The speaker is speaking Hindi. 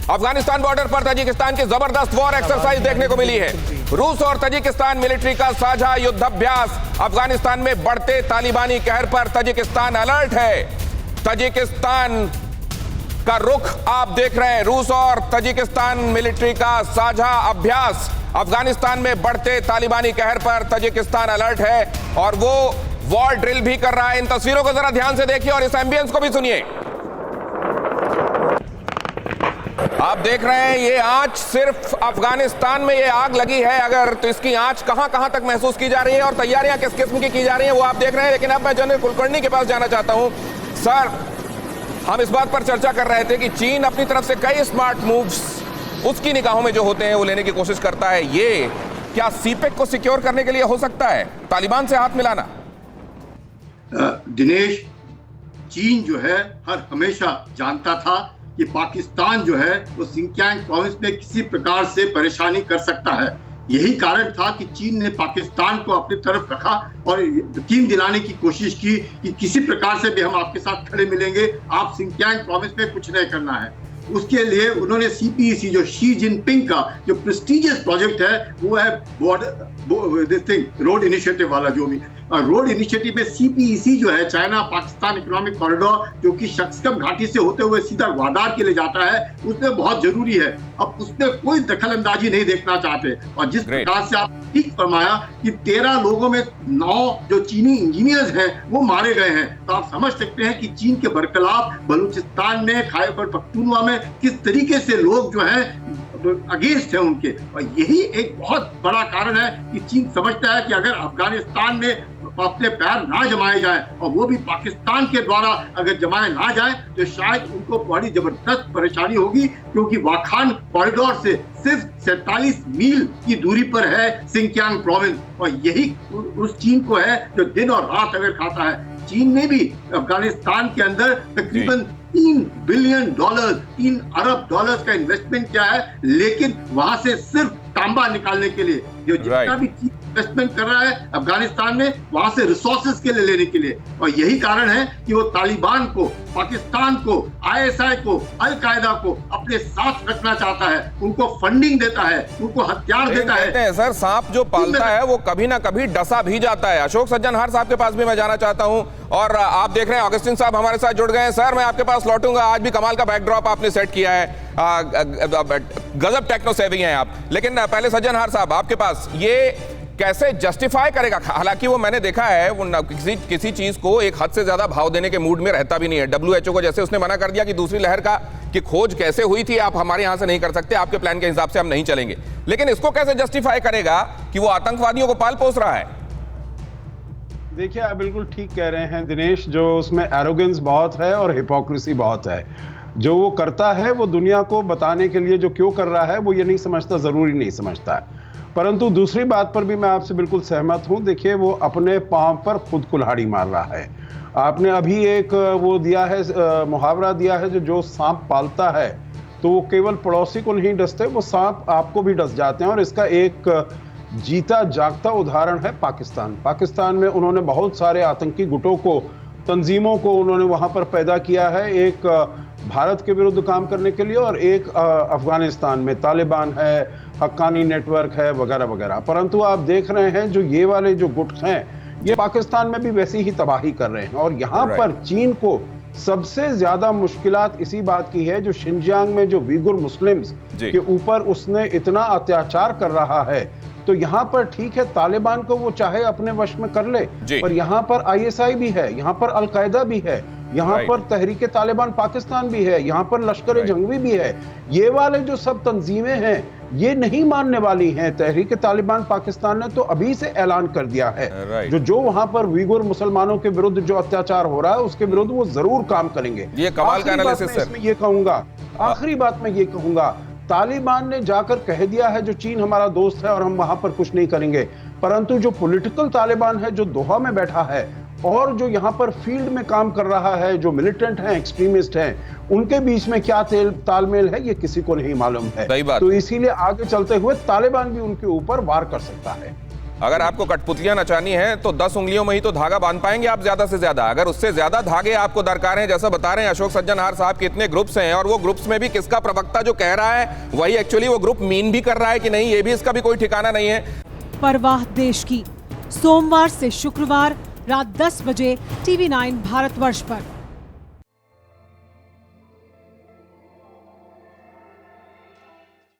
अफगानिस्तान बॉर्डर पर तजिकिस्तान की जबरदस्त वॉर एक्सरसाइज देखने को मिली है। रूस और तजिकिस्तान मिलिट्री का साझा युद्धाभ्यास। अफगानिस्तान में बढ़ते तालिबानी कहर पर तजिकिस्तान अलर्ट है। तजिकिस्तान का रुख आप देख रहे हैं। रूस और तजिकिस्तान मिलिट्री का साझा अभ्यास। अफगानिस्तान में बढ़ते तालिबानी कहर पर तजिकिस्तान अलर्ट है और वो वॉर ड्रिल भी कर रहा है। इन तस्वीरों को जरा ध्यान से देखिए और इस एम्बियंस को भी सुनिए। आप देख रहे हैं ये आंच सिर्फ अफगानिस्तान में ये आग लगी है अगर तो इसकी आंच कहां कहां तक महसूस की जा रही है और तैयारियां किस किस्म की जा रही हैं वो आप देख रहे हैं। लेकिन अब मैं जनरल कुलकर्णी के पास जाना चाहता हूं। सर, हम इस बात पर चर्चा कर रहे थे कि चीन अपनी तरफ से कई स्मार्ट मूव्स उसकी निगाहों में जो होते हैं वो लेने की कोशिश करता है। ये क्या सीपेक को सिक्योर करने के लिए हो सकता है, तालिबान से हाथ मिलाना? दिनेश, चीन जो है हर हमेशा जानता था कि पाकिस्तान जो है वो सिंकियांग प्रोविंस में किसी प्रकार से परेशानी कर सकता है। यही कारण था कि चीन ने पाकिस्तान को अपनी तरफ रखा और यकीन दिलाने की कोशिश की कि किसी प्रकार से भी हम आपके साथ खड़े मिलेंगे, आप सिंकियांग प्रोविंस में कुछ नहीं करना है। उसके लिए उन्होंने CPEC जो शी जिनपिंग का जो प्रेस्टिजियस प्रोजेक्ट है वो है रोड इनिशिएटिव वाला, जो भी रोड इनिशिएटिव में CPEC जो है चाइना पाकिस्तान इकोनॉमिक कॉरिडोर जो कि शक्सकम घाटी से होते हुए सीधा ग्वादार के लिए जाता है, उसमें बहुत जरूरी है। अब उसमें कोई दखल अंदाजी नहीं देखना चाहते और जिस प्रकार से आप ठीक फरमाया कि 13 लोगों में 9 जो चीनी इंजीनियर्स हैं वो मारे गए हैं, तो आप समझ सकते हैं कि चीन के बरखिलाफ बलूचिस्तान में, खैबर पख्तूनख्वा में किस तरीके से लोग जो हैं अगेंस्ट है उनके। और यही एक बहुत बड़ा कारण है कि चीन समझता है कि अगर अफगानिस्तान में अपने पैर ना जमाए जाए और वो भी पाकिस्तान के द्वारा अगर जमाए ना जाए तो शायद उनको बड़ी जबरदस्त परेशानी होगी, क्योंकि वाखान कॉरिडोर से सिर्फ 47 मील की दूरी पर है सिंकियांग प्रोविंस और यही उस चीन को है जो दिन और रात अगर खाता है। चीन ने भी अफगानिस्तान के अंदर तकरीबन $3 बिलियन, $3 अरब का इन्वेस्टमेंट किया है, लेकिन वहां से सिर्फ तांबा निकालने के लिए जो जितना भी इन्वेस्टमेंट कर रहा है अफगानिस्तान में वहां से रिसोर्सेज के लिए लेने के लिए। और यही कारण है कि वो तालिबान को, पाकिस्तान को, ISI को, अल कायदा को अपने साथ रखना चाहता है, उनको फंडिंग देता है, उनको हथियार देता है। सर, सांप जो पालता है वो कभी ना कभी डसा भी जाता है। अशोक सज्जनहार साहब के पास भी मैं जाना चाहता हूं और आप देख रहे हैं ऑगस्टिन साहब हमारे साथ जुड़ गए हैं। सर, मैं आपके पास लौटूंगा। आज भी कमाल का बैकड्रॉप आपने सेट किया है, गजब टेक्नो सेवी हैं आप। लेकिन पहले सज्जनहार साहब आपके पास ये कैसे जस्टिफाई करेगा? हालांकि वो मैंने देखा है वो किसी चीज को एक हद से ज्यादा भाव देने के मूड में रहता भी नहीं है। WHO को जैसे उसने मना कर दिया कि दूसरी लहर की खोज कैसे हुई थी आप हमारे यहां से नहीं कर सकते, आपके प्लान के हिसाब से हम नहीं चलेंगे। लेकिन इसको कैसे जस्टिफाई करेगा कि वो आतंकवादियों को पाल पोस रहा है? देखिए, आप बिल्कुल ठीक कह रहे हैं दिनेश, जो उसमें एरोगेंस बहुत है और हिपोक्रेसी बहुत है। जो वो करता है वो दुनिया को बताने के लिए जो क्यों कर रहा है वो ये नहीं समझता, जरूरी नहीं समझता है। परंतु दूसरी बात पर भी मैं आपसे बिल्कुल सहमत हूं। देखिए, वो अपने पांव पर खुद कुल्हाड़ी मार रहा है। आपने अभी एक वो दिया है, मुहावरा दिया है, जो सांप पालता है तो वो केवल पड़ोसी को नहीं डसते, वो सांप आपको भी डस जाते हैं। और इसका एक जीता जागता उदाहरण है पाकिस्तान। पाकिस्तान में उन्होंने बहुत सारे आतंकी गुटों को, तंजीमों को उन्होंने वहां पर पैदा किया है, एक भारत के विरुद्ध काम करने के लिए और एक अफगानिस्तान में तालिबान है, हक्कानी नेटवर्क है, वगैरह वगैरह। परंतु आप देख रहे हैं जो ये वाले जो गुट हैं ये पाकिस्तान में भी वैसी ही तबाही कर रहे हैं। और यहाँ पर चीन को सबसे ज्यादा मुश्किलात इसी बात की है जो शिनजियांग में जो उइगुर मुस्लिम्स के ऊपर उसने इतना अत्याचार कर रहा है। तो यहाँ पर ठीक है, तालिबान को वो चाहे अपने वश में कर ले, पर यहाँ पर ISI भी है, यहाँ पर अल कायदा भी है, यहाँ पर तहरीक तालिबान पाकिस्तान भी है, यहाँ पर लश्कर जंगवी भी है। ये वाले जो सब तंजीमें हैं ये नहीं मानने वाली हैं। तहरीक तालिबान पाकिस्तान ने तो अभी से ऐलान कर दिया है जो वहां पर उइगुर मुसलमानों के विरुद्ध जो अत्याचार हो रहा है उसके विरुद्ध वो जरूर काम करेंगे। ये कमाल का एनालिसिस है। ये कहूंगा, आखिरी बात में ये कहूंगा, तालिबान ने जाकर कह दिया है जो चीन हमारा दोस्त है और हम वहां पर कुछ नहीं करेंगे। परंतु जो पॉलिटिकल तालिबान है जो दोहा में बैठा है और जो यहाँ पर फील्ड में काम कर रहा है, जो मिलिटेंट हैं, एक्सट्रीमिस्ट हैं, उनके बीच में क्या तालमेल है ये किसी को नहीं मालूम है। तो इसीलिए आगे चलते हुए तालिबान भी उनके ऊपर वार कर सकता है। अगर आपको कठपुतलियां नचानी है तो 10 उंगलियों में ही तो धागा बांध पाएंगे आप ज्यादा से ज्यादा। अगर उससे ज्यादा धागे आपको दरकार हैं, जैसा बता रहे हैं अशोक सज्जनहार साहब के इतने ग्रुप्स हैं, और वो ग्रुप्स में भी किसका प्रवक्ता जो कह रहा है वही एक्चुअली वो ग्रुप मीन भी कर रहा है कि नहीं, ये भी इसका भी कोई ठिकाना नहीं है। परवाह देश की, सोमवार से शुक्रवार रात 10 बजे TV9 भारतवर्ष पर।